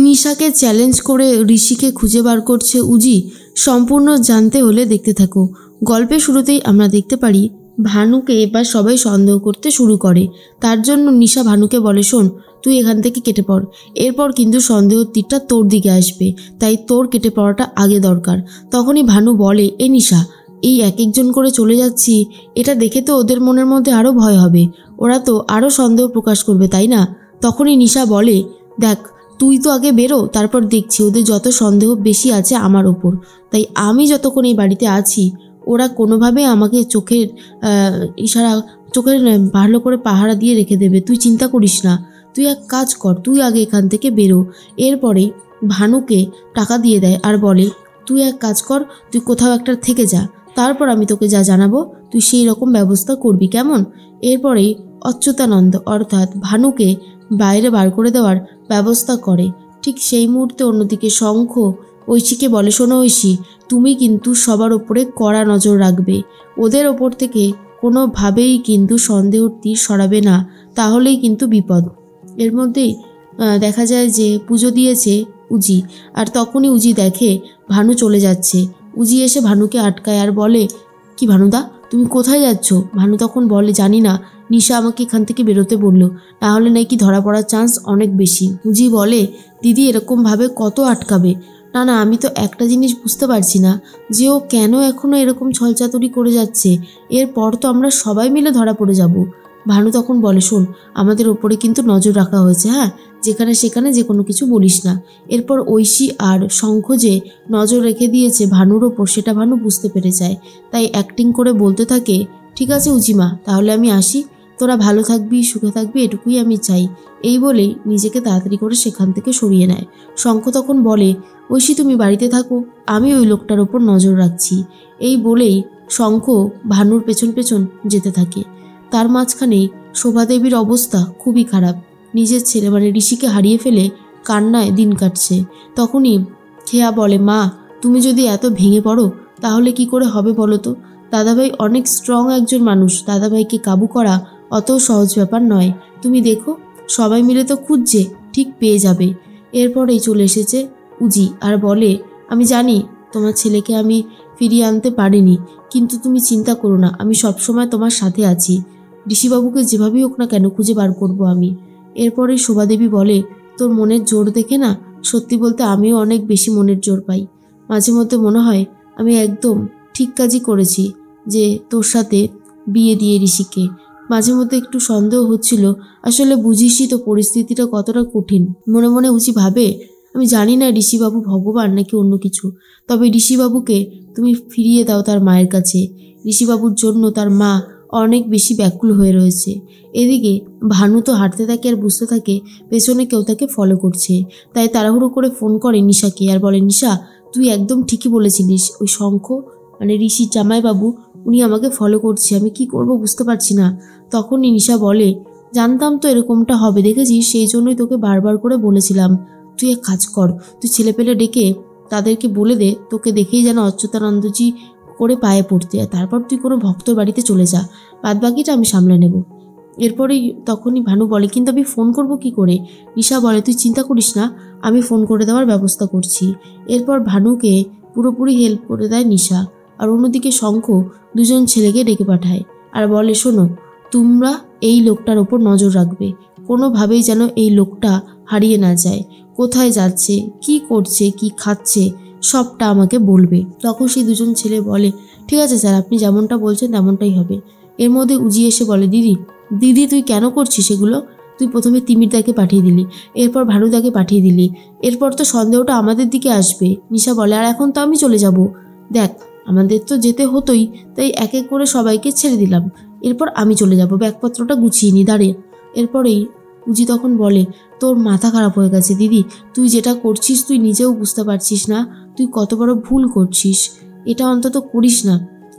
নিশাকে challenge করে ঋষিকে খুঁজে বার করছে উজি, সম্পূর্ণ জানতে হলে দেখতে থাকো। গল্পের শুরুতেই আমরা দেখতে পারি ভানুকে এবার সবাই সন্দেহ করতে শুরু করে। তার জন্য নিশা ভানুকে বলে, শোন তুই এখান থেকে কেটে পড়, এরপর কিন্তু সন্দেহের তীরটা তোর দিকে আসবে, তাই তোর কেটে পড়াটা আগে দরকার। তখনই ভানু বলে, এ নিশা, এই এক একজন করে চলে যাচ্ছি, এটা দেখে তো ওদের মনের মধ্যে আরও ভয় হবে, ওরা তো আরও সন্দেহ প্রকাশ করবে, তাই না? তখনই নিশা বলে, দেখ তুই তো আগে বেরো, তারপর দেখছি ওদের যত সন্দেহ বেশি আছে আমার ওপর, তাই আমি যতক্ষণ এই বাড়িতে আছি ওরা কোনোভাবে আমাকে চোখের ভালো করে পাহারা দিয়ে রেখে দেবে, তুই চিন্তা করিস না। তুই এক কাজ কর, তুই আগে এখান থেকে বেরো। এরপরে ভানুকে টাকা দিয়ে দেয় আর বলে, তুই এক কাজ কর, তুই কোথাও একটা থেকে যা, তারপর আমি তোকে যা জানাবো তুই সেই রকম ব্যবস্থা করবি, কেমন? এরপরে অচ্যুতানন্দ অর্থাৎ ভানুকে বাইরে বার করে দেওয়ার ব্যবস্থা করে। ঠিক সেই মুহূর্তে অন্যদিকে শঙ্খ ঐশীকে বলে, শোনো ঐশী, তুমি কিন্তু সবার ওপরে কড়া নজর রাখবে, ওদের ওপর থেকে কোনোভাবেই কিন্তু সন্দেহর তীর সরাবে না, তাহলেই কিন্তু বিপদ। এর মধ্যেই দেখা যায় যে পুজো দিয়েছে উজি, আর তখনই উজি দেখে ভানু চলে যাচ্ছে। উজি এসে ভানুকে আটকায় আর বলে, কি ভানুদা, তুমি কোথায় যাচ্ছ? ভানু তখন বলে, জানি না, নিশা আমাকে এখান থেকে বেরোতে বললো, তাহলে নাকি ধরা পড়ার চান্স অনেক বেশি। উজি বলে, দিদি এরকমভাবে কত আটকাবে? না না, আমি তো একটা জিনিস বুঝতে পারছি না যে ও কেন এখনও এরকম ছলচাতুরি করে যাচ্ছে, এরপর তো আমরা সবাই মিলে ধরা পড়ে যাব। ভানু তখন বলে, শোন, আমাদের ওপরে কিন্তু নজর রাখা হয়েছে, হ্যাঁ, যেখানে সেখানে যে কোনো কিছু বলিস না। এরপর ঐশী আর শঙ্খ যে নজর রেখে দিয়েছে ভানুর ওপর, সেটা ভানু বুঝতে পেরে যায়, তাই অ্যাক্টিং করে বলতে থাকে, ঠিক আছে উজিমা, তাহলে আমি আসি, তোরা ভালো থাকবি, সুখে থাকবি, এটুকুই আমি চাই। এই বলেই নিজেকে তাড়াতাড়ি করে সেখান থেকে সরিয়ে নেয়। শঙ্খ তখন বলে, ঐশী তুমি বাড়িতে থাকো, আমি ওই লোকটার ওপর নজর রাখছি। এই বলেই শঙ্খ ভানুর পেছন পেছন যেতে থাকে। তার মাঝখানেই শোভাদেবীর অবস্থা খুবই খারাপ, নিজের ছেলে মানে ঋষিকে হারিয়ে ফেলে কান্নায় দিন কাটছে। তখনই খেয়া বলে, মা তুমি যদি এত ভেঙে পড়ো তাহলে কি করে হবে বলো তো? দাদাভাই অনেক স্ট্রং একজন মানুষ, দাদাভাইকে কাবু করা অত সহজ ব্যাপার নয়, তুমি দেখো সবাই মিলে তো খুঁজছে, ঠিক পেয়ে যাবে। এরপরেই চলে এসেছে উজি আর বলে, আমি জানি তোমার ছেলেকে আমি ফিরিয়ে আনতে পারিনি, কিন্তু তুমি চিন্তা করো না, আমি সবসময় তোমার সাথে আছি, ঋষিবাবুকে যেভাবেই হোক না কেন খুঁজে বার করবো আমি। এরপরে শোভাদেবী বলে, তোর মনের জোর দেখে না সত্যি বলতে আমিও অনেক বেশি মনের জোর পাই, মাঝে মধ্যে মনে হয় আমি একদম ঠিক কাজই করেছি যে তোর সাথে বিয়ে দিয়ে ঋষিকে। মাঝে মধ্যে একটু সন্দেহ হচ্ছিল, আসলে বুঝিসই তো পরিস্থিতিটা কতটা কঠিন। মনে মনে উচি ভাবে, আমি জানি না ঋষিবাবু ভগবান নাকি অন্য কিছু, তবে ঋষিবাবুকে তুমি ফিরিয়ে দাও তার মায়ের কাছে, ঋষিবাবুর জন্য তার মা অনেক বেশি ব্যাকুল হয়ে রয়েছে। এদিকে ভানু তো হাঁটতে থাকে আর বুঝতে থাকে পেছনে কেউ তাকে ফলো করছে, তাই তাড়াহুড়ো করে ফোন করে নিশাকে আর বলে, নিশা তুই একদম ঠিকই বলেছিলিস, ওই শঙ্খ মানে ঋষির জামাইবাবু উনি আমাকে ফলো করছে, আমি কি করব বুঝতে পারছি না। তখনই নিশা বলে, জানতাম তো এরকমটা হবে, দেখেছিস, সেই জন্যই তোকে বারবার করে বলেছিলাম, তুই এক কাজ কর, তুই ছেলেপেলে ডেকে তাদেরকে বলে দে তোকে দেখেই যেন অচ্যুতানন্দজি করে পায়ে পড়তে, আর তারপর তুই কোনো ভক্তর বাড়িতে চলে যা, বাদবাকিটা আমি সামলে নেব। এরপরেই তখনই ভানু বলে, কিন্তু আমি ফোন করব কি করে? নিশা বলে, তুই চিন্তা করিস না, আমি ফোন করে দেওয়ার ব্যবস্থা করছি। এরপর ভানুকে পুরোপুরি হেল্প করে দেয় নিশা, আর অন্যদিকে শঙ্খ দুজন ছেলেকে ডেকে পাঠায় আর বলে, শোনো, তোমরা এই লোকটার ওপর নজর রাখবে, কোনোভাবেই যেন এই লোকটা হারিয়ে না যায়, কোথায় যাচ্ছে, কি করছে, কি খাচ্ছে, সবটা আমাকে বলবে। তখন সেই দুজন ছেলে বলে, ঠিক আছে স্যার, আপনি যেমনটা বলছেন তেমনটাই হবে। এর মধ্যে উজি এসে বলে, দিদি দিদি তুই কেন করছিস এগুলো? তুই প্রথমে তিমিরদাকে পাঠিয়ে দিলি, এরপর ভানুদাকে পাঠিয়ে দিলি, এরপর তো সন্দেহটা আমাদের দিকে আসবে। নিশা বলে, আর এখন তো আমি চলে যাব, দেখ আমাদের তো যেতে হতোই, তাই এক এক করে সবাইকে ছেড়ে দিলাম, এরপর আমি চলে যাব, ব্যাগপত্রটা গুছিয়ে নি দাঁড়িয়ে। এরপরেই উজি তখন বলে, তোর মাথা খারাপ হয়ে গেছে দিদি, তুই যেটা করছিস তুই নিজেও বুঝতে পারছিস না তুই কত বড় ভুল করছিস, এটা অন্তত করিস না,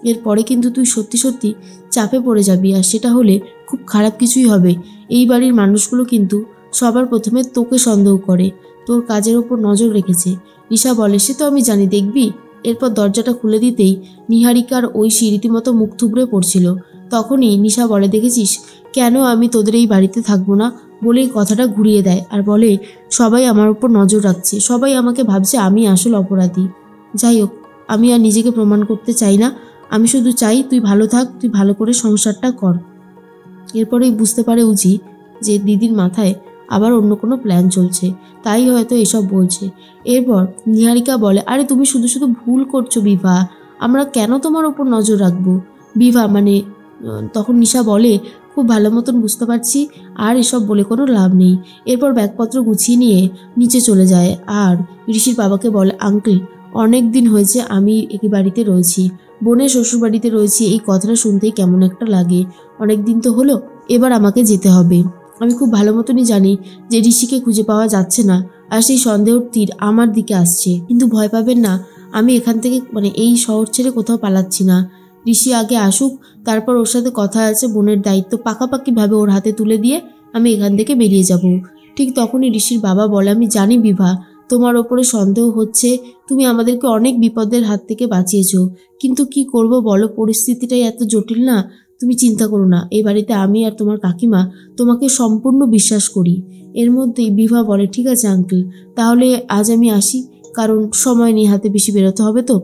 এরপরে কিন্তু তুই সত্যি সত্যি চাপে পড়ে যাবি, আর সেটা হলে খুব খারাপ কিছুই হবে। এই বাড়ির মানুষগুলো কিন্তু সবার প্রথমে তোকে সন্দেহ করে, তোর কাজের ওপর নজর রেখেছে। নিশা বলে, সে তো আমি জানি, দেখবি। এরপর দরজাটা খুলে দিতেই নিহারিকার ঐশী রীতিমতো মুখ থুবড়ে পড়ছিল। তখনই নিশা বলে, দেখেছিস কেন আমি তোদের এই বাড়িতে থাকবো না, বলেই কথাটা ঘুরিয়ে দেয় আর বলে, সবাই আমার উপর নজর রাখছে, সবাই আমাকে ভাবছে আমি আসল অপরাধী। যাই হোক, আমি আর নিজেকে প্রমাণ করতে চাই না, আমি শুধু চাই তুই ভালো থাক, তুই ভালো করে সংসারটা কর। এরপরেই বুঝতে পারে উজি যে দিদির মাথায় আবার অন্য কোনো প্ল্যান চলছে, তাই হয়তো এসব বলছে। এরপর নিহারিকা বলে, আরে তুমি শুধু শুধু ভুল করছো বিভা, আমরা কেন তোমার ওপর নজর রাখবো? বিভা মানে তখন নিশা বলে, খুব ভালো মতন বুঝতে পারছি, আর এসব বলে কোনো লাভ নেই। এরপর ব্যাগপত্র গুছিয়ে নিয়ে নিচে চলে যায় আর ঋষির বাবাকে বলে, আঙ্কেল অনেক দিন হয়েছে আমি এই বাড়িতে রয়েছি, বোনের শ্বশুর বাড়িতে রয়েছি, এই কথাটা শুনতেই কেমন একটা লাগে। অনেক দিন তো হলো, এবার আমাকে যেতে হবে। আমি খুব ভালো মতনই জানি যে ঋষিকে খুঁজে পাওয়া যাচ্ছে না, আর সেই সন্দেহর তীর আমার দিকে আসছে, কিন্তু ভয় পাবেন না, আমি এখান থেকে এই শহর ছেড়ে কোথাও পালাচ্ছি না। ঋষি আগে আসুক, তারপর ওর সাথে কথা আছে, বোনের দায়িত্ব পাকাপাকিভাবে ওর হাতে তুলে দিয়ে আমি এখান থেকে বেরিয়ে যাব। ঠিক তখনই ঋষির বাবা বলে, আমি জানি বিভা তোমার ওপরে সন্দেহ হচ্ছে, তুমি আমাদেরকে অনেক বিপদের হাত থেকে বাঁচিয়েছো, কিন্তু কি করব বলো, পরিস্থিতিটাই এত জটিল না। তুমি চিন্তা করো না, এই বাড়িতে আমি আর তোমার কাকিমা তোমাকে সম্পূর্ণ বিশ্বাস করি। এর মধ্যেই বিভা বলে, ঠিক আছে আঙ্কেল, তাহলে আজ আমি আসি, কারণ সময় নেই হাতে, বেশি বেরোতে হবে তো।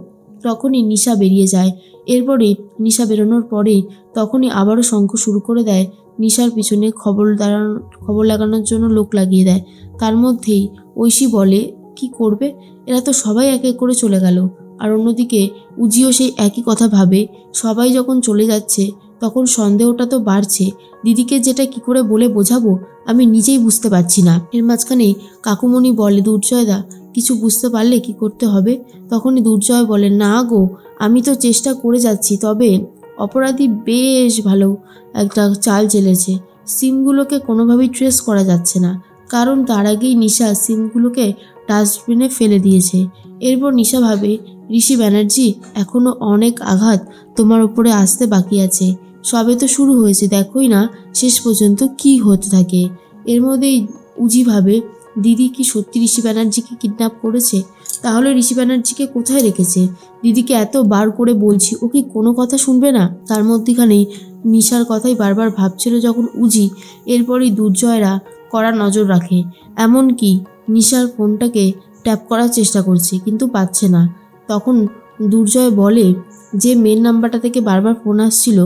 তখনই নিশা বেরিয়ে যায়। এরপরে নিশা বেরোনোর পরে তখনই আবারও শঙ্খ শুরু করে দেয়। নিশার পিছনে খবর লাগানোর জন্য লোক লাগিয়ে দেয়। তার মধ্যেই ঐশী বলে, কি করবে, এরা তো সবাই এক এক করে চলে গেল। আর অন্যদিকে উজিও সেই একই কথা ভাবে, সবাই যখন চলে যাচ্ছে তখন সন্দেহটা তো বাড়ছে, দিদিকে যেটা কি করে বলে বোঝাবো আমি নিজেই বুঝতে পারছি না। এর মাঝখানে কাকুমণি বলে, দুর্জয়দা কিছু বুঝতে পারলে কি করতে হবে? তখনই দুর্জয় বলে, না গো, আমি তো চেষ্টা করে যাচ্ছি, তবে অপরাধী বেশ ভালো একটা চাল চেলেছে, সিমগুলোকে কোনোভাবেই ট্রেস করা যাচ্ছে না, কারণ তার আগেই নিশা সিমগুলোকে ডাস্টবিনে ফেলে দিয়েছে। এরপর নিশা ভাবে, ঋষি ব্যানার্জি এখনো অনেক আঘাত তোমার উপরে আসতে বাকি আছে, সবে তো শুরু হয়েছে, দেখোই না শেষ পর্যন্ত কি হতে থাকে। এর মধ্যেই উজি ভাবে, দিদি কি সত্যি ঋষি ব্যানার্জিকে কিডন্যাপ করেছে? তাহলে ঋষি ব্যানার্জিকে কোথায় রেখেছে? দিদিকে এত বার করে বলছি, ও কি কোনো কথা শুনবে না? তার মধ্যেখানেই নিশার কথাই বারবার ভাবছিল যখন উজি। এরপরই দুর্জয়রা কড়া নজর রাখে, এমনকি নিশার ফোনটাকে ট্যাপ করার চেষ্টা করছে, কিন্তু পাচ্ছে না। তখন দুর্জয় বলে, যে মেন নাম্বারটা থেকে বারবার ফোন আসছিল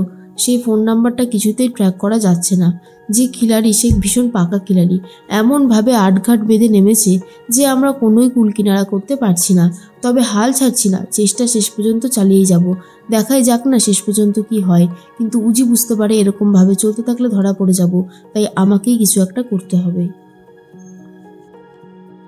সেই ফোন নাম্বারটা কিছুতেই ট্র্যাক করা যাচ্ছে না। যে খিলাড়ি সে ভীষণ পাকা খিলাড়ি, এমনভাবে আটঘাট বেঁধে নেমেছে যে আমরা কোনোই কুলকিনারা করতে পারছি না। তবে হাল ছাড়ছি না, চেষ্টা শেষ পর্যন্ত চালিয়ে যাব, দেখাই যাক না শেষ পর্যন্ত কি হয়। কিন্তু উজি বুঝতে পারে এরকমভাবে চলতে থাকলে ধরা পড়ে যাব, তাই আমাকেই কিছু একটা করতে হবে।